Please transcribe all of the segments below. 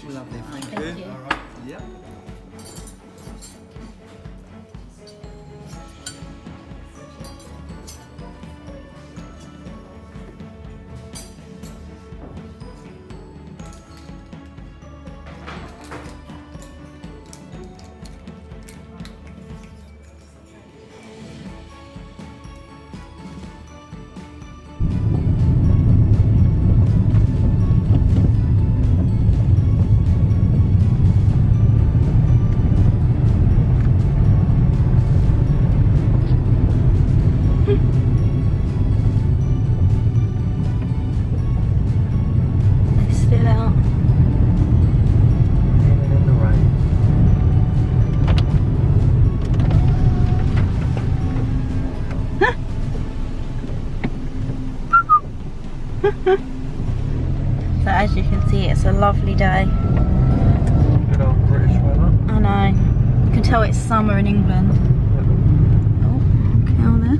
Lovely, thank you. Yep. So as you can see, it's a lovely day. Good old British weather. I know. You can tell it's summer in England. Oh, cow there.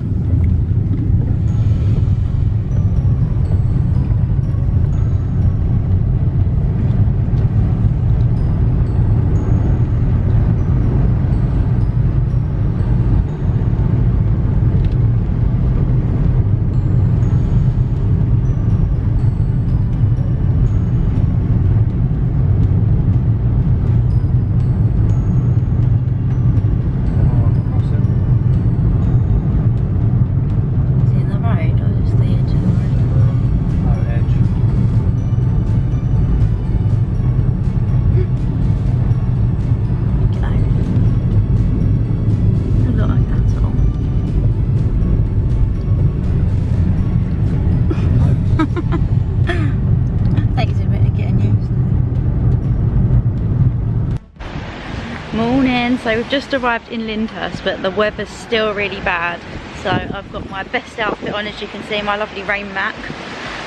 Morning, so we've just arrived in Lyndhurst, but the weather's still really bad. So I've got my best outfit on, as you can see, my lovely rain mac.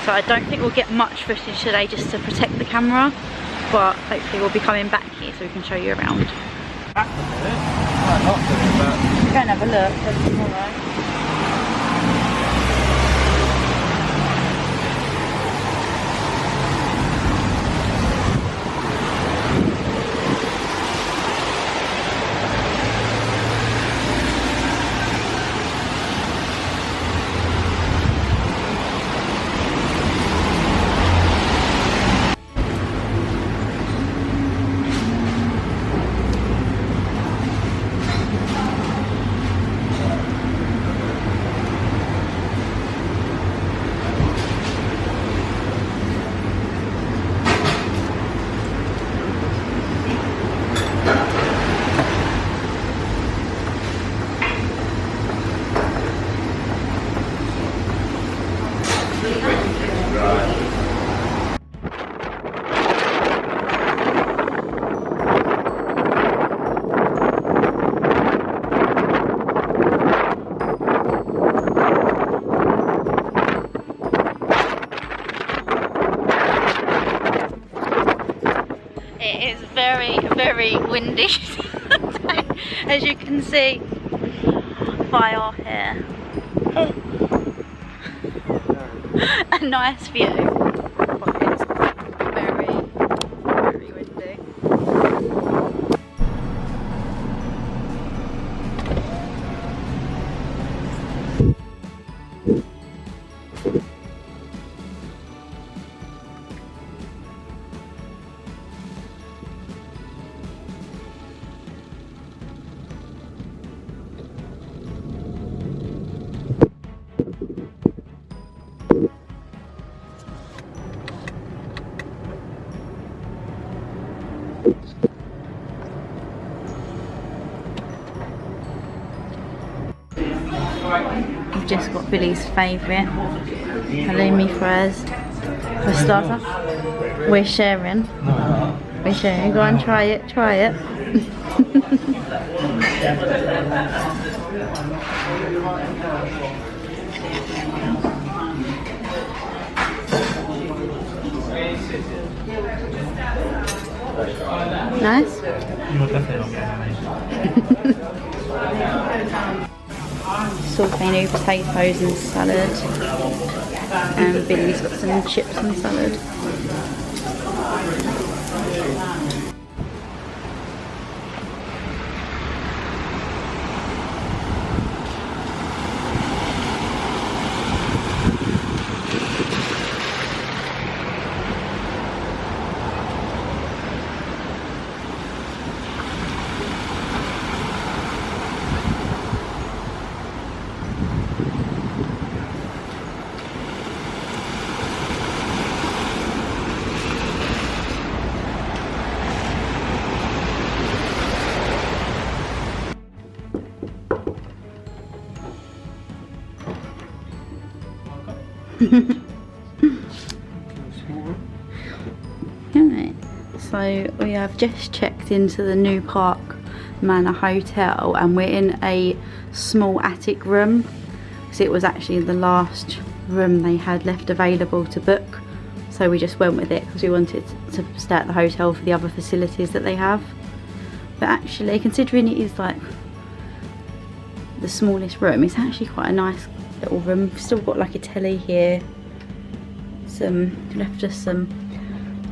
So I don't think we'll get much footage today just to protect the camera, but hopefully we'll be coming back here so we can show you around. At the minute, quite not doing, but Go and have a look, that's alright. It is very, very windy today, as you can see by our hair. A nice view, but it's very, very windy. We've just got Billy's favourite halloumi fries for starter. We're sharing. We're sharing. Go and try it. Try it. Nice. Sauteed potatoes and salad, and Billy's got some chips and salad. Alright, so we have just checked into the new Park Manor Hotel and we're in a small attic room because it was actually the last room they had left available to book, so we just went with it because we wanted to stay at the hotel for the other facilities that they have. But actually, considering it is like the smallest room, it's actually quite a nice little room. We've still got like a telly here, left us some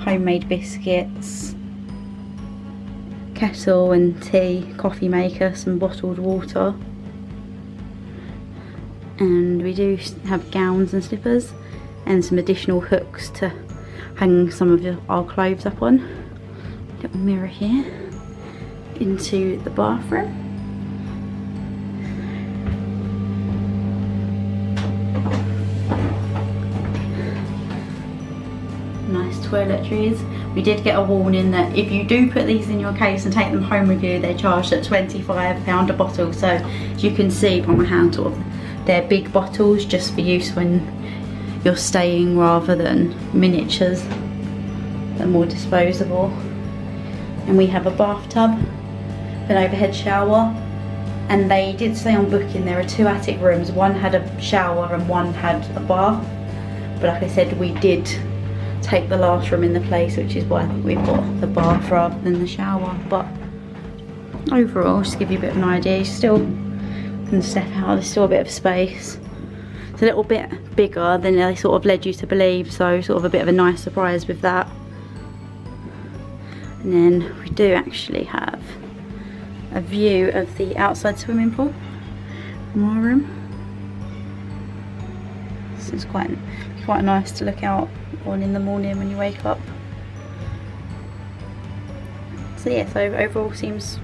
homemade biscuits, kettle and tea, coffee maker, some bottled water, and we do have gowns and slippers and some additional hooks to hang some of our clothes up on. Little mirror here into the bathroom. Nice toiletries. We did get a warning that if you do put these in your case and take them home with you, they're charged at £25 a bottle. So as you can see by my hand, sort of, they're big bottles just for use when you're staying rather than miniatures. They're more disposable. And we have a bathtub, an overhead shower, and they did say on booking there are 2 attic rooms. One had a shower and one had a bath. But like I said, we did take the last room in the place, which is why I think we've got the bath rather than the shower. But overall, just to give you a bit of an idea, you still can step out, there's still a bit of space. It's a little bit bigger than they sort of led you to believe, so sort of a bit of a nice surprise with that. And then we do actually have a view of the outside swimming pool from our room. This is quite nice to look out on in the morning when you wake up. So yeah, so overall seems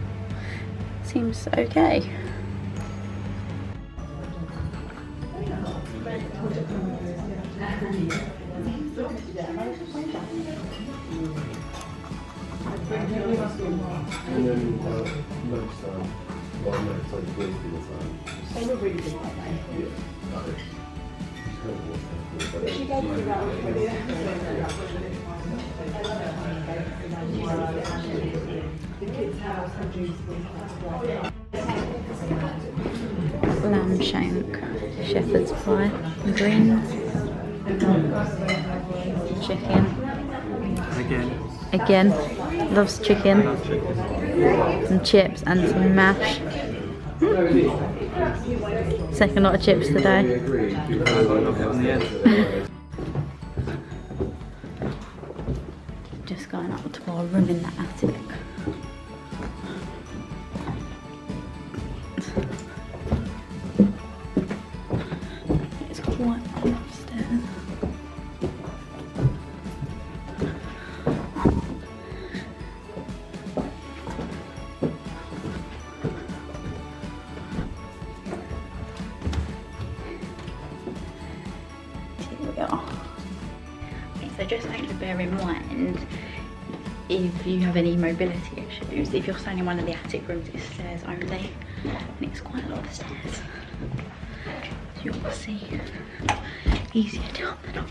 okay. Lamb shank, shepherd's pie, greens, chicken. Again, loves chicken. Some chips and some mash. Second lot of chips today. Just going up to our room in the attic. It's quite upstairs. So just actually bear in mind, if you have any mobility issues, if you're staying in one of the attic rooms, it's stairs only, and it's quite a lot of stairs. So you'll see, easier down than up.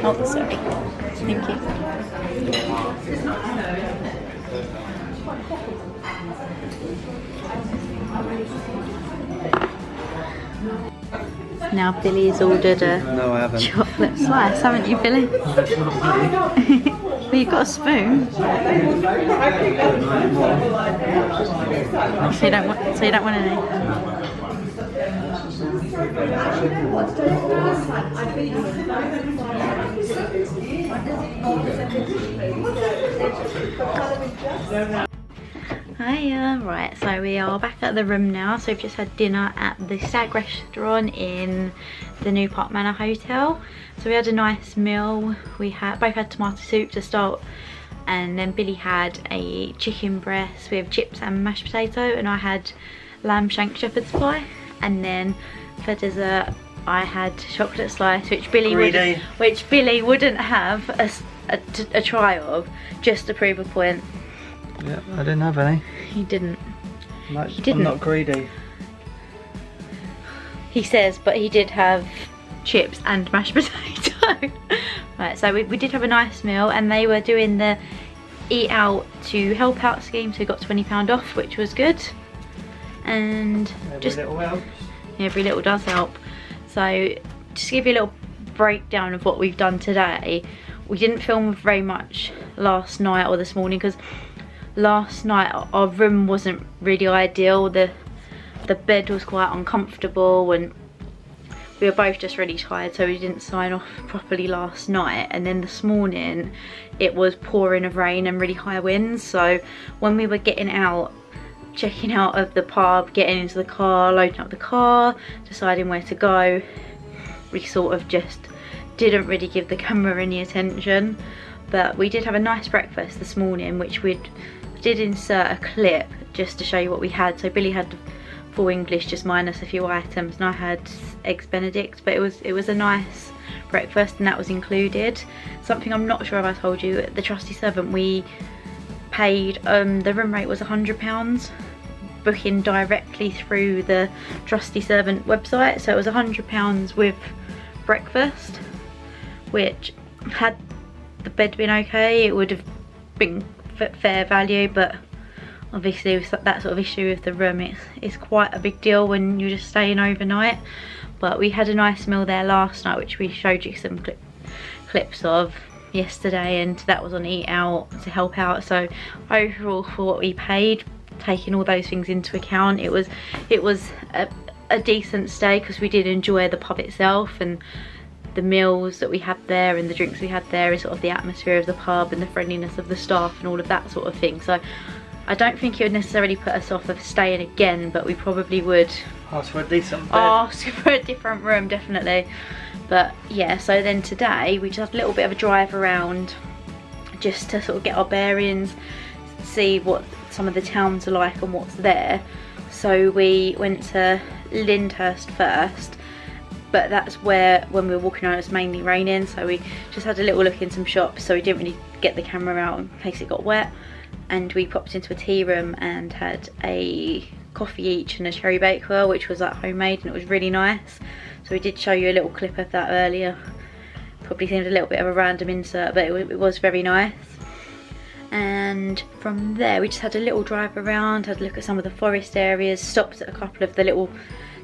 Oh, sorry. Thank you. Now Billy's ordered a chocolate slice, haven't you, Billy? Well, you've got a spoon. So you don't want any? Hiya. Right, so we are back at the room now. So we've just had dinner at the Stag restaurant in the new Park Manor Hotel. So we had a nice meal. We both had tomato soup to start, and then Billy had a chicken breast with chips and mashed potato, and I had lamb shank shepherd's pie. And then for dessert I had chocolate slice, which Billy wouldn't have a try of, just to prove a point. Yeah, I didn't have any. He didn't. I'm not greedy. He says, but he did have chips and mashed potato. Right, so we did have a nice meal, and they were doing the eat out to help out scheme, so we got £20 off, which was good. And Every little helps. Every little does help. So just to give you a little breakdown of what we've done today. We didn't film very much last night or this morning, because last night our room wasn't really ideal. The bed was quite uncomfortable, and we were both just really tired, so we didn't sign off properly last night. And then this morning it was pouring of rain and really high winds, so when we were getting out, checking out of the pub, getting into the car, loading up the car, deciding where to go, we sort of just didn't really give the camera any attention. But we did have a nice breakfast this morning, which we did insert a clip just to show you what we had. So Billy had full English, just minus a few items, and I had eggs Benedict, but it was a nice breakfast, and that was included. Something I'm not sure if I told you, the Trusty Servant, we paid, the room rate was £100, booking directly through the Trusty Servant website. So it was £100 with breakfast, which, had the bed been okay, it would have been fair value, but obviously with that sort of issue with the room, it's quite a big deal when you're just staying overnight. But we had a nice meal there last night, which we showed you some clips of yesterday, and that was on Eat Out to help out. So overall, for what we paid, taking all those things into account, it was a decent stay, because we did enjoy the pub itself and the meals that we had there and the drinks we had there, and sort of the atmosphere of the pub and the friendliness of the staff and all of that sort of thing. So I don't think it would necessarily put us off of staying again, but we probably would ask for a decent bed. Ask for a different room, definitely. But yeah, so then today we just had a little bit of a drive around, just to sort of get our bearings, see what some of the towns are like and what's there. So we went to Lyndhurst first, but that's where, when we were walking around, it was mainly raining, so we just had a little look in some shops, so we didn't really get the camera out in case it got wet. And we popped into a tea room and had a coffee each and a cherry bakewell, which was like homemade, and it was really nice. So we did show you a little clip of that earlier. Probably seemed a little bit of a random insert, but it was very nice. And from there we just had a little drive around, had a look at some of the forest areas, stopped at a couple of the little,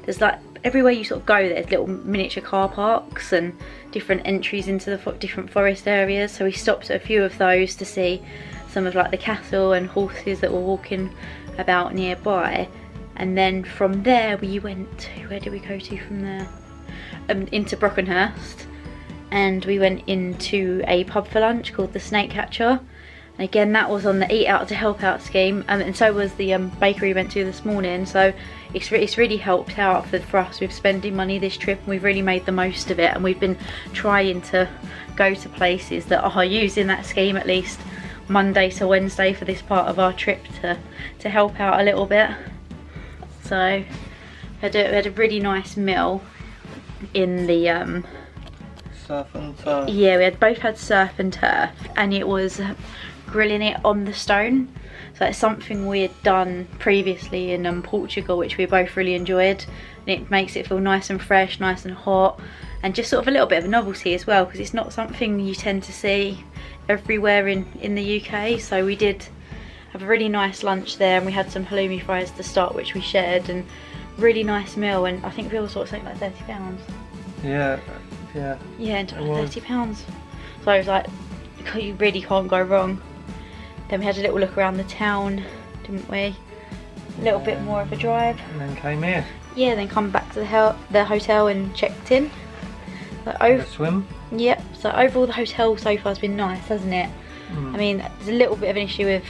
there's like, everywhere you sort of go there's little miniature car parks and different entries into the different forest areas. So we stopped at a few of those to see some of like the cattle and horses that were walking about nearby. And then from there we went to, where did we go to from there? Into Brockenhurst, and we went into a pub for lunch called the Snakecatcher. And again, that was on the Eat Out to Help Out scheme, and so was the bakery we went to this morning. So it's really helped out for us with spending money this trip, and we've really made the most of it. And we've been trying to go to places that are using that scheme at least Monday to Wednesday for this part of our trip to help out a little bit. So we had a really nice meal in the surf and turf. Yeah, we both had surf and turf, and it was grilling it on the stone. So it's something we had done previously in Portugal, which we both really enjoyed, and it makes it feel nice and fresh, nice and hot, and just sort of a little bit of a novelty as well, because it's not something you tend to see everywhere in the UK. So we did have a really nice lunch there, and we had some halloumi fries to start, which we shared, and really nice meal. And I think we all sort of something like £30. Yeah, and £30. So I was like, you really can't go wrong. Then we had a little look around the town, didn't we? A little bit more of a drive. And then came here. Yeah, then come back to the hotel and checked in. A swim. Yep, so overall the hotel so far has been nice, hasn't it? I mean, there's a little bit of an issue with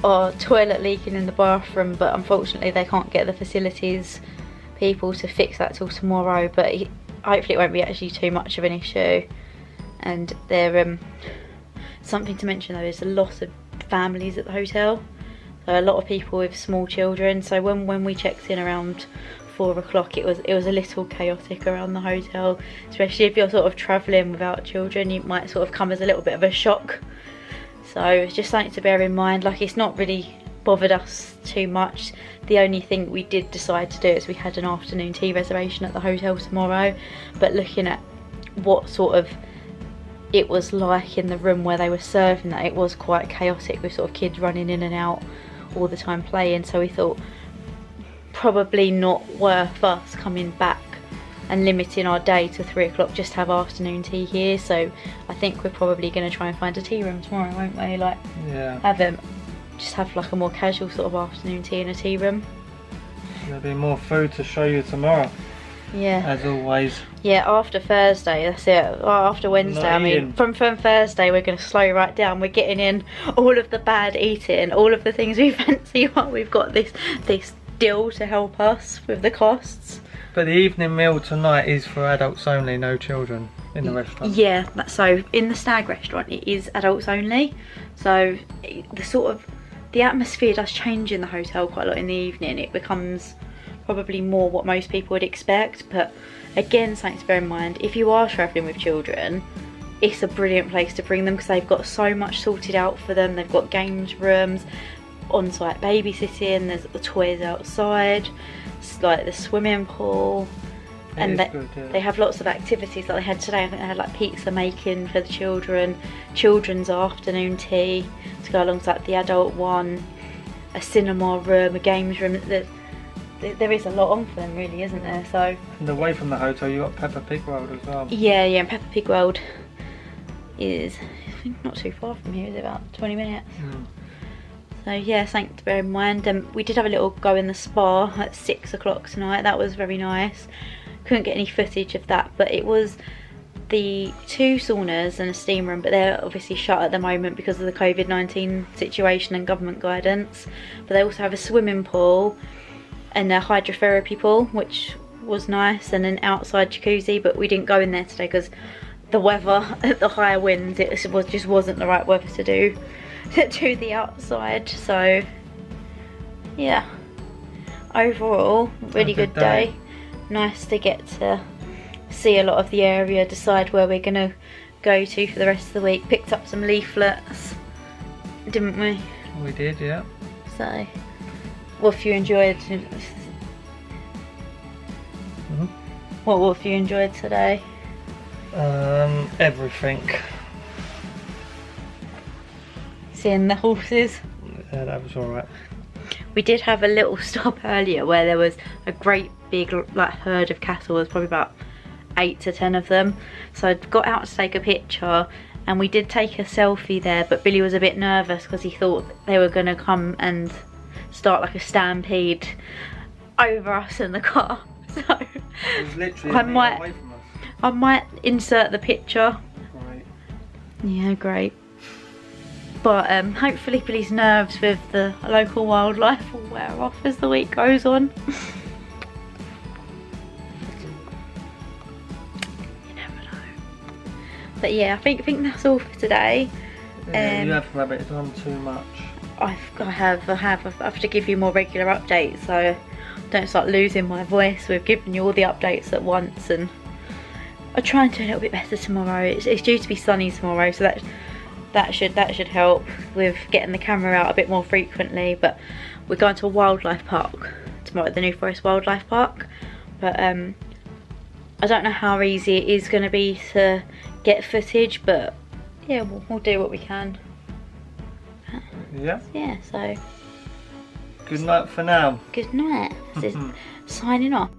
our toilet leaking in the bathroom, but unfortunately they can't get the facilities people to fix that till tomorrow, but hopefully it won't be actually too much of an issue. And there something to mention though is a lot of families at the hotel, so a lot of people with small children. So when we checked in around 4 o'clock, it was a little chaotic around the hotel, especially if you're sort of travelling without children. It might sort of come as a little bit of a shock, so it's just something to bear in mind. Like, it's not really bothered us too much. The only thing we did decide to do is we had an afternoon tea reservation at the hotel tomorrow, but looking at what sort of it was like in the room where they were serving that, it was quite chaotic with sort of kids running in and out all the time playing. So we thought probably not worth us coming back and limiting our day to 3 o'clock just to have afternoon tea here. So I think we're probably going to try and find a tea room tomorrow, won't we? Like, yeah, just have like a more casual sort of afternoon tea in a tea room. There'll be more food to show you tomorrow. Yeah. As always. Yeah, after Thursday, that's it. Well, after Wednesday, Not I mean, eating. from Thursday, we're going to slow right down. We're getting in all of the bad eating, all of the things we fancy while we've got this deal to help us with the costs. But the evening meal tonight is for adults only, no children in the restaurant. Yeah, so in the Stag restaurant, it is adults only. So the atmosphere does change in the hotel quite a lot in the evening. It becomes probably more what most people would expect, but again, something to bear in mind, if you are travelling with children, it's a brilliant place to bring them because they've got so much sorted out for them. They've got games rooms, on-site babysitting, there's the toys outside, it's like the swimming pool, and they have lots of activities like they had today. I think they had like pizza making for the children, children's afternoon tea to go alongside the adult one, a cinema room, a games room. There is a lot on for them really, isn't there? So, and away from the hotel you got Peppa Pig World as well. Yeah, and Peppa Pig World is, I think, not too far from here, is it about 20 minutes? So yeah, something to bear in mind. We did have a little go in the spa at 6 o'clock tonight. That was very nice. Couldn't get any footage of that, but it was the 2 saunas and a steam room, but they're obviously shut at the moment because of the COVID-19 situation and government guidance. But they also have a swimming pool and a hydrotherapy pool, which was nice, and an outside jacuzzi, but we didn't go in there today because the weather, the higher winds, it just wasn't the right weather to do the outside. So yeah, overall really good day. Nice to get to see a lot of the area, decide where we're gonna go to for the rest of the week. Picked up some leaflets, didn't we? We did, yeah. So what have you enjoyed? What have you enjoyed today? Everything. Seeing the horses. Yeah, that was alright. We did have a little stop earlier where there was a great big like herd of cattle. There's probably about 8 to 10 of them. So I got out to take a picture, and we did take a selfie there, but Billy was a bit nervous because he thought they were going to come and start like a stampede over us in the car. So It was literally away from us. I might insert the picture. Great. Yeah, great. But hopefully Billy's nerves with the local wildlife will wear off as the week goes on. You never know. But yeah, I think that's all for today. Yeah, you have rabbited on too much. I have to give you more regular updates, so I don't start losing my voice with giving you all the updates at once. And I'll try and do a little bit better tomorrow. It's due to be sunny tomorrow, so that should help with getting the camera out a bit more frequently. But we're going to a wildlife park tomorrow, the New Forest Wildlife Park. But I don't know how easy it is going to be to get footage, but yeah, we'll do what we can. Yeah. Yeah, so good night for now. good night. This is signing off.